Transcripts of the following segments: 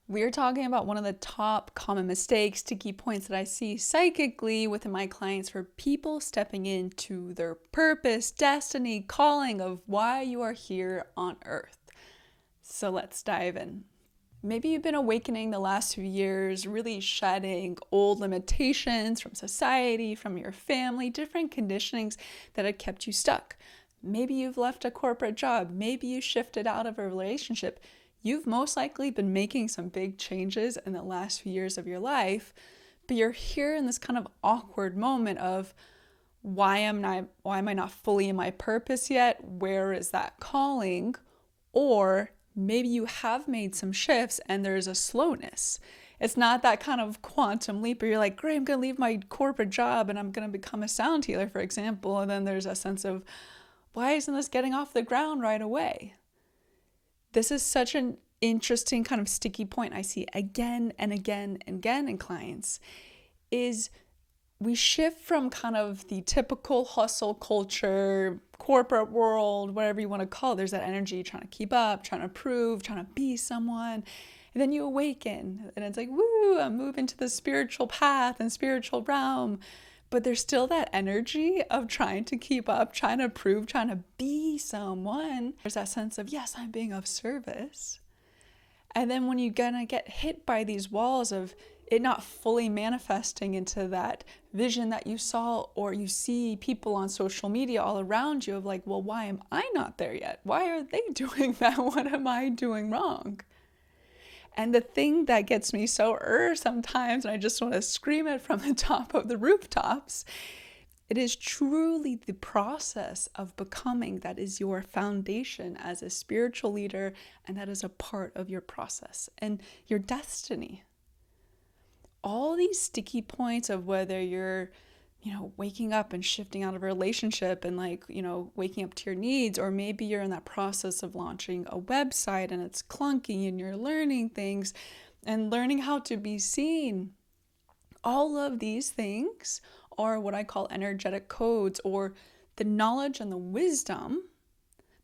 We're talking about one of the top common mistakes, sticky points that I see psychically within my clients for people stepping into their purpose, destiny, calling of why you are here on earth. So let's dive in. Maybe you've been awakening the last few years, really shedding old limitations from society, from your family, different conditionings that had kept you stuck. Maybe you've left a corporate job. Maybe you shifted out of a relationship. You've most likely been making some big changes in the last few years of your life, but you're here in this kind of awkward moment of why am I not fully in my purpose yet? Where is that calling? Or maybe you have made some shifts and there's a slowness. It's not that kind of quantum leap where you're like, great, I'm going to leave my corporate job and I'm going to become a sound healer, for example. And then there's a sense of, why isn't this getting off the ground right away? This is such an interesting kind of sticky point I see again and again and again in clients is we shift from kind of the typical hustle culture, corporate world, whatever you want to call it. There's that energy trying to keep up, trying to prove, trying to be someone. And then you awaken and it's like, woo, I'm moving to the spiritual path and spiritual realm. But there's still that energy of trying to keep up, trying to prove, trying to be someone. There's that sense of, yes, I'm being of service. And then when you're gonna get hit by these walls of it not fully manifesting into that vision that you saw, or you see people on social media all around you of like, well, why am I not there yet? Why are they doing that? What am I doing wrong? And the thing that gets me so sometimes, and I just want to scream it from the top of the rooftops, it is truly the process of becoming that is your foundation as a spiritual leader, and that is a part of your process and your destiny. All these sticky points of whether you're, waking up and shifting out of a relationship and waking up to your needs, or maybe you're in that process of launching a website and it's clunky and you're learning things and learning how to be seen. All of these things are what I call energetic codes, or the knowledge and the wisdom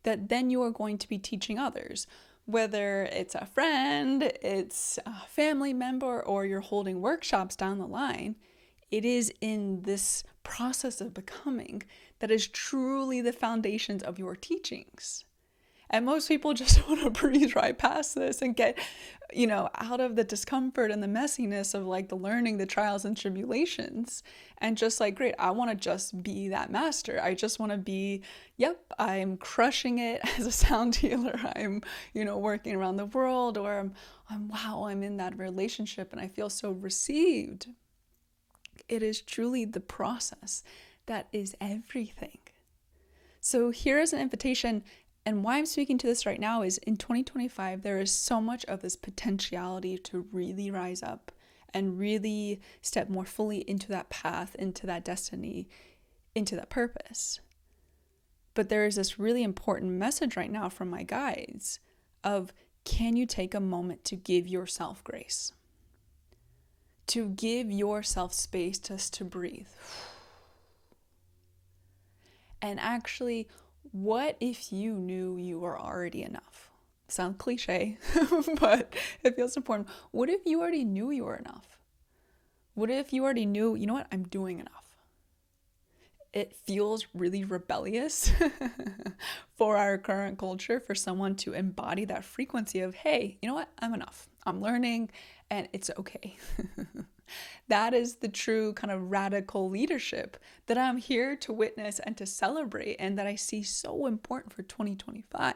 that then you are going to be teaching others. Whether it's a friend, it's a family member, or you're holding workshops down the line, it is in this process of becoming that is truly the foundations of your teachings. And most people just want to breeze right past this and get, out of the discomfort and the messiness of the learning, the trials and tribulations. And just great, I want to just be that master. I just want to be, yep, I'm crushing it as a sound healer. I'm, working around the world, or I'm in that relationship and I feel so received. It is truly the process that is everything. So here is an invitation. And why I'm speaking to this right now is in 2025, there is so much of this potentiality to really rise up and really step more fully into that path, into that destiny, into that purpose. But there is this really important message right now from my guides of, can you take a moment to give yourself grace? To give yourself space just to breathe. And actually, what if you knew you were already enough? Sounds cliche, but it feels important. What if you already knew you were enough? What if you already knew, you know what, I'm doing enough? It feels really rebellious for our current culture for someone to embody that frequency of, hey, you know what, I'm enough. I'm learning and it's okay. That is the true kind of radical leadership that I'm here to witness and to celebrate, and that I see so important for 2025.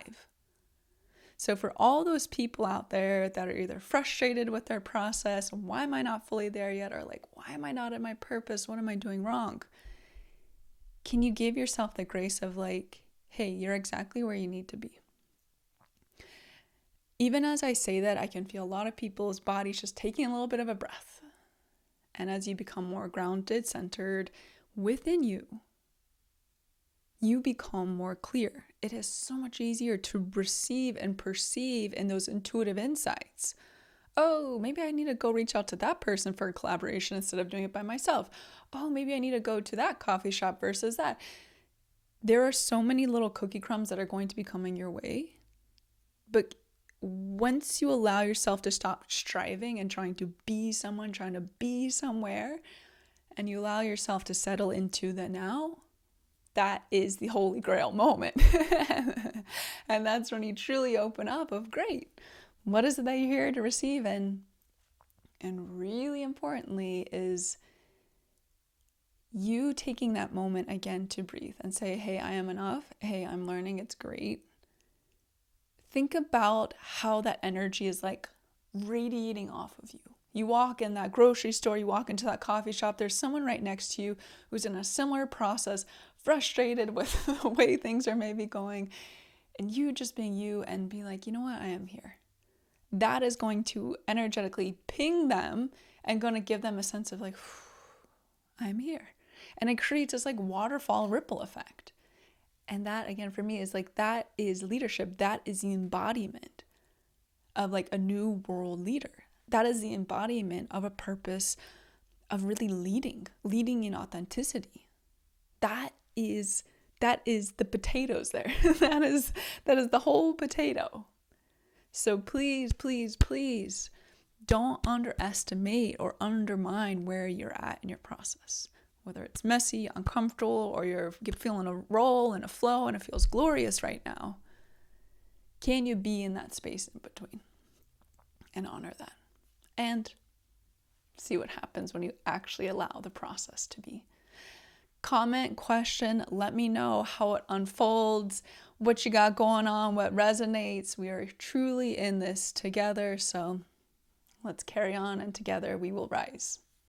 So for all those people out there that are either frustrated with their process, why am I not fully there yet? Or why am I not at my purpose? What am I doing wrong? Can you give yourself the grace of hey, you're exactly where you need to be? Even as I say that, I can feel a lot of people's bodies just taking a little bit of a breath. And as you become more grounded, centered within you, you become more clear. It is so much easier to receive and perceive in those intuitive insights. Oh, maybe I need to go reach out to that person for a collaboration instead of doing it by myself. Oh, maybe I need to go to that coffee shop versus that. There are so many little cookie crumbs that are going to be coming your way. But once you allow yourself to stop striving and trying to be someone, trying to be somewhere, and you allow yourself to settle into the now, that is the holy grail moment. And that's when you truly open up of, great, what is it that you're here to receive? And really importantly is you taking that moment again to breathe and say, hey, I am enough. Hey, I'm learning. It's great. Think about how that energy is like radiating off of you. You walk in that grocery store, you walk into that coffee shop, there's someone right next to you who's in a similar process, frustrated with the way things are maybe going, and you just being you and be like, you know what, I am here. That is going to energetically ping them and going to give them a sense of like, I'm here. And it creates this like waterfall ripple effect. And that, again, for me is like, that is leadership. That is the embodiment of like a new world leader. That is the embodiment of a purpose of really leading in authenticity. That is the potatoes there. that is the whole potato. So please, please, please don't underestimate or undermine where you're at in your process. Whether it's messy, uncomfortable, or you're feeling a roll and a flow and it feels glorious right now. Can you be in that space in between and honor that? And see what happens when you actually allow the process to be. Comment, question, let me know how it unfolds, what you got going on, what resonates. We are truly in this together, so let's carry on, and together we will rise.